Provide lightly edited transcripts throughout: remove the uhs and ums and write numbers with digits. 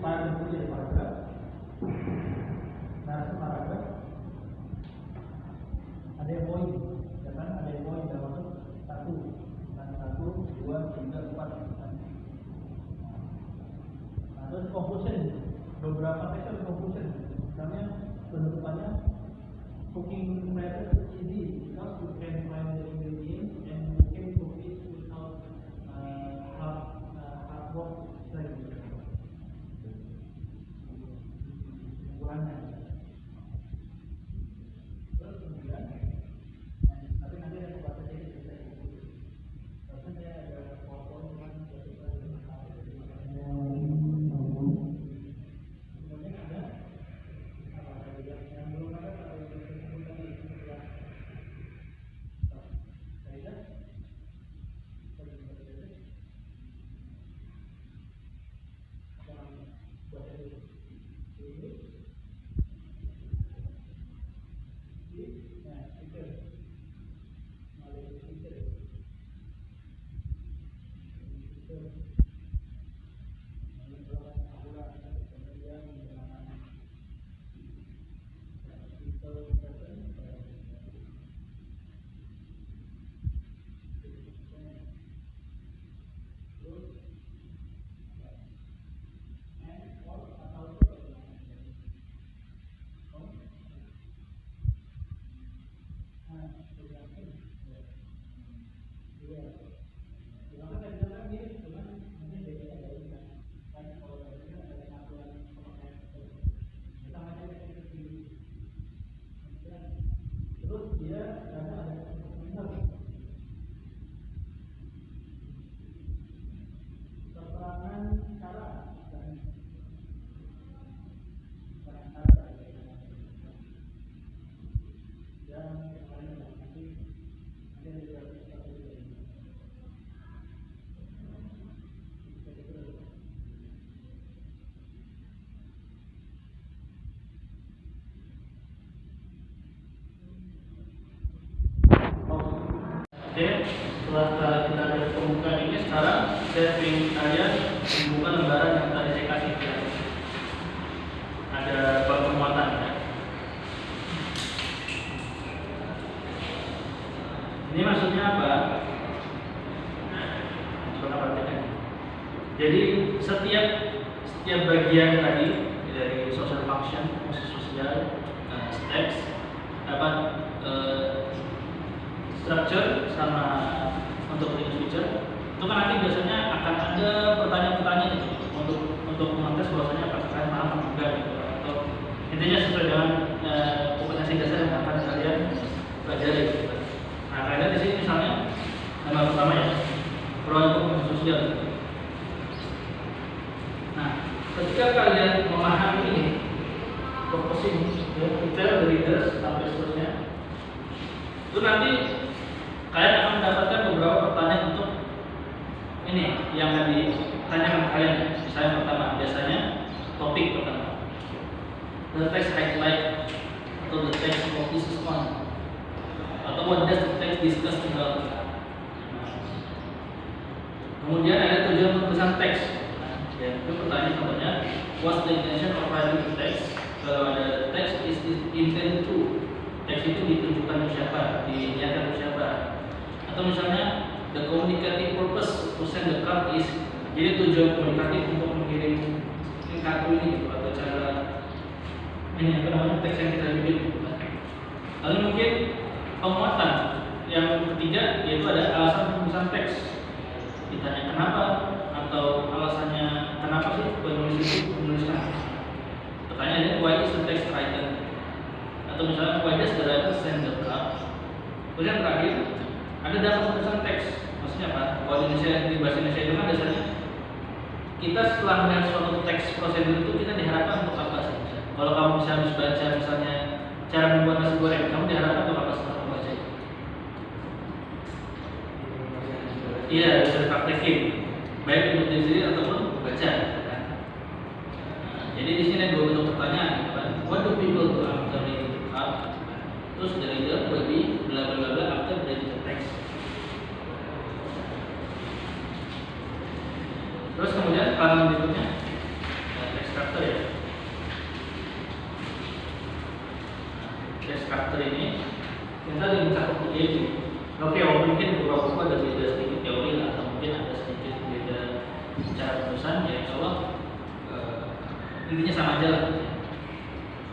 bentuknya ada paragraf, narasi paragraf, ada yang poin, ya kan? Ada yang poin dalam waktu 1, 2, 3, 4. Nah, terus conclusion, beberapa teks ada conclusion, misalnya penutupannya cooking method is easy because you can find the ingredients and you can cook it without hard work like ukurannya. Terus kemudian, tapi nanti ada beberapa jadi bisa itu. Terus saya ada PowerPoint kan kemudian ada yang belum ada atau yang disebut tadi setelah Oke, setelah kita ada pembukaan ini, sekarang saya ingin kalian membuka lembaran yang tadi saya kasih ya. Ada permuatan ya. Ini maksudnya apa? Coba perhatikan. Jadi setiap bagian tadi dari social function, fungsi sosial, steps, dapat structure sama untuk feature itu kan nanti biasanya akan ada pertanyaan-pertanyaan itu untuk mengetes bahwasanya apakah kalian paham atau enggak gitu, atau intinya sesuai dengan kompetensi dasar yang akan kalian pelajari gitu. Nah, kalian di sini misalnya nama pertama ya, perubahan fungsi sosial. Nah, ketika kalian memahami ini purpose ini ya, kita readers sampai seterusnya, itu nanti kalian akan mendapatkan beberapa pertanyaan untuk ini yang akan ditanyakan kalian. Misalnya pertama, biasanya topik pertama, the text highlight atau the text focuses on, atau what does the text discuss about. Kemudian ada tujuan penulisan teks. Ya, itu pertanyaan contohnya, what's the intention of writing the text? Kalau ada text is intended to, teks itu ditujukan ke siapa, diniatkan ke siapa. Atau misalnya the communicative purpose to send the card is, jadi tujuan komunikatif untuk mengirim kartu ini gitu, atau cara ini apa namanya teks yang kita bikin. Lalu mungkin penguatan yang ketiga yaitu ada alasan penulisan teks. Ditanya kenapa atau alasannya kenapa sih penulis itu menuliskan. Pertanyaannya why is the text written? Atau misalnya why does the writer send the card? Kemudian terakhir ada dalam penulisan teks, maksudnya apa? Kalau di bahasa Indonesia itu kan dasarnya kita setelah melihat suatu teks prosedur itu kita diharapkan untuk apa sih? Kalau kamu bisa habis baca misalnya cara membuat nasi goreng, kamu diharapkan untuk apa setelah membaca itu? Iya, bisa dipraktekin, baik untuk diri sendiri ataupun baca. Kan? Nah, jadi di sini ada dua bentuk pertanyaan, kan? What do people do after reading the card? Terus the reader will be bla bla bla after reading the text. Terus kemudian halaman berikutnya, teks structure ya. Text structure ini kita lebih mencakup itu. Oke, mungkin beberapa ada beda sedikit teori lah, atau mungkin ada sedikit beda cara penulisan ya. Insya Allah intinya sama aja lah.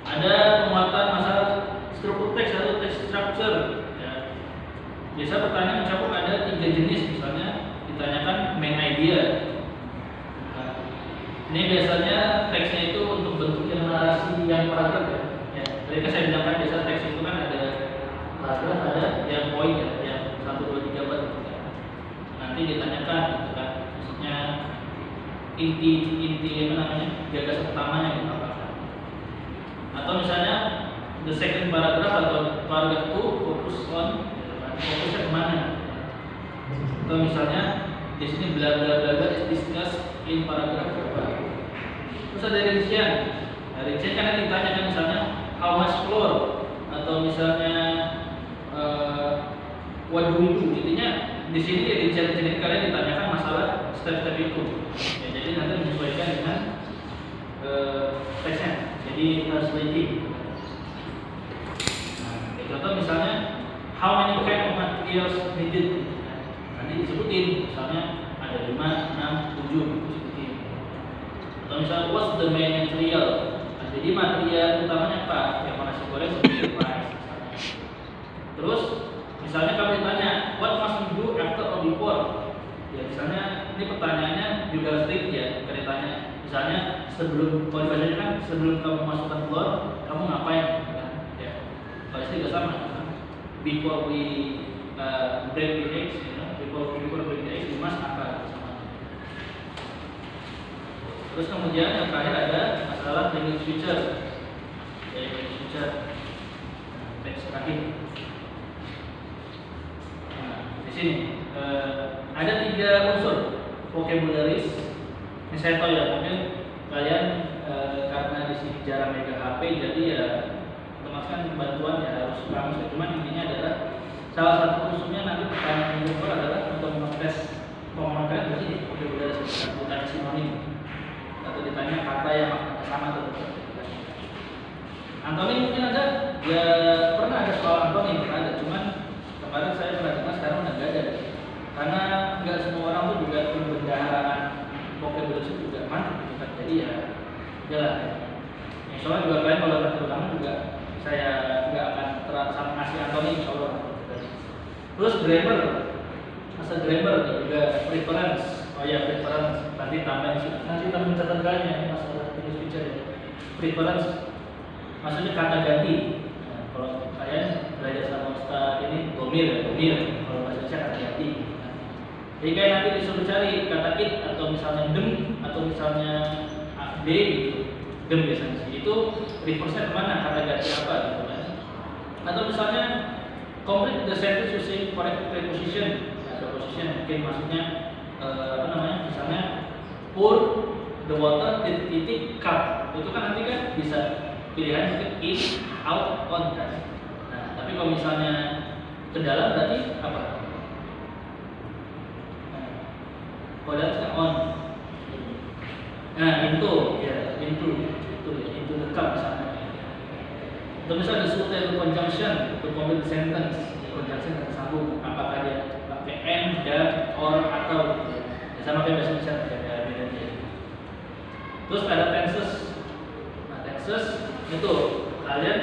Ada penguatan masalah struktur teks atau text structure. Ya. Biasa pertanyaan mencakup ada 3 jenis, misalnya ditanyakan main idea. Nah, ini biasanya teksnya itu untuk bentuknya narasi yang paragraf ya. Ya, tadi kan saya bilang kan biasa teks itu kan ada paragraf, ada yang poin ya, yang 1, 2, 3, 4 gitu kan. Nanti ditanyakan gitu kan, maksudnya inti apa namanya, gagasan utamanya gitu apa. Atau misalnya the second paragraph atau paragraph 2 fokus on, fokusnya kemana? Atau misalnya di sini bla bla bla bla is discussed in paragraph berapa? Terus ada rincian. Nah, rincian kan ditanyakan misalnya how much floor, atau misalnya what do we do. Intinya di sini di rincian ini kalian ditanyakan masalah step-step itu. Ya, jadi nanti menyesuaikan dengan teksnya. Jadi harus teliti. Nah, contoh misalnya how many kind of materials needed. Nanti disebutin, misalnya ada 5, 6, 7 disebutin. Atau misalnya what's the main material. Nah, jadi material utamanya apa? Yang nasi goreng seperti rice. Terus misalnya kalau ditanya what must we do after or before. Ya misalnya ini pertanyaannya juga strict ya. Kalau ditanya misalnya sebelum, kalau dibacanya kan sebelum kamu masukkan telur, kamu ngapain? Ya, kalau itu juga sama. Before we break the eggs, you know, before break the eggs, we must apa? Sama. Terus kemudian yang terakhir ada masalah language feature. Ya, language feature. Teks terakhir. Nah, di sini ada 3 unsur vocabularies. Ini saya tahu ya, mungkin kalian karena di sini jarang megang HP, jadi ya otomatis kan bantuan ya harus kamus. Cuman intinya adalah salah satu unsurnya nanti pertanyaan yang kedua adalah untuk mengetes pemahaman kalian di sini vocabularies, ditanya sinonim atau ditanya kata yang maknanya sama atau tidak. Antonim mungkin ada, ya pernah ada soal antonim, pernah ada. Cuman kemarin saya perhatikan sekarang udah nggak ada, karena nggak semua orang tuh juga pembendaharaan vocabulary itu juga mantap gitu kan. Jadi ya jalan ya. Soalnya juga kalian kalau nanti ulangan juga saya nggak akan terasa ngasih antonim insya Allah. Terus grammar, masa grammar juga preference. Oh ya preference, nanti tambahin sih. Nanti tambahin catatannya ini masalah English feature ya. Preference, maksudnya kata ganti. Nah, kalau kalian belajar sama Ustaz ini domir, kalau bahasa Indonesia kata ganti. Jadi kayak nanti disuruh cari kata it atau misalnya dem atau misalnya d gitu, dem biasanya sih. Itu reverse-nya kemana, kata ganti apa gitu kan. Atau misalnya complete the sentence using correct preposition. Nah, preposition mungkin maksudnya apa namanya, misalnya pour the water titik cup. Itu kan nanti kan bisa pilihan mungkin in, out, on kan. Nah, tapi kalau misalnya ke dalam berarti apa? Kodenya on. Nah, into ya, into the cup misalnya. Atau misalnya suitable conjunction to complete sentence. Conjunction kata sambung. Apakah dia pakai and, dan, or, atau ya, sama kayak bahasa Indonesia ada bedanya. Terus ada tenses. Nah, tenses itu kalian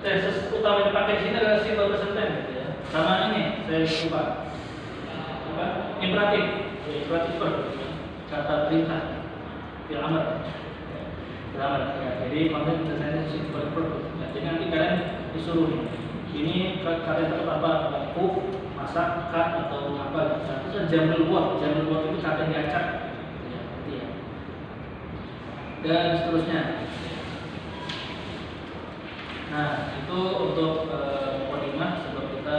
tenses utama dipakai di sini adalah simple present tense gitu ya. Sama ini saya lupa. Apa? Imperatif. Imperatif verb, kata perintah, fil amr. Ya, jadi konten biasanya simple verb. Ya, jadi nanti kalian disuruh ini kalian tetap apa? Cook, masak, cut atau apa? Nah, terus jamul work itu kata diacak. Ya, dan seterusnya. Nah, itu untuk mukadimah sebelum kita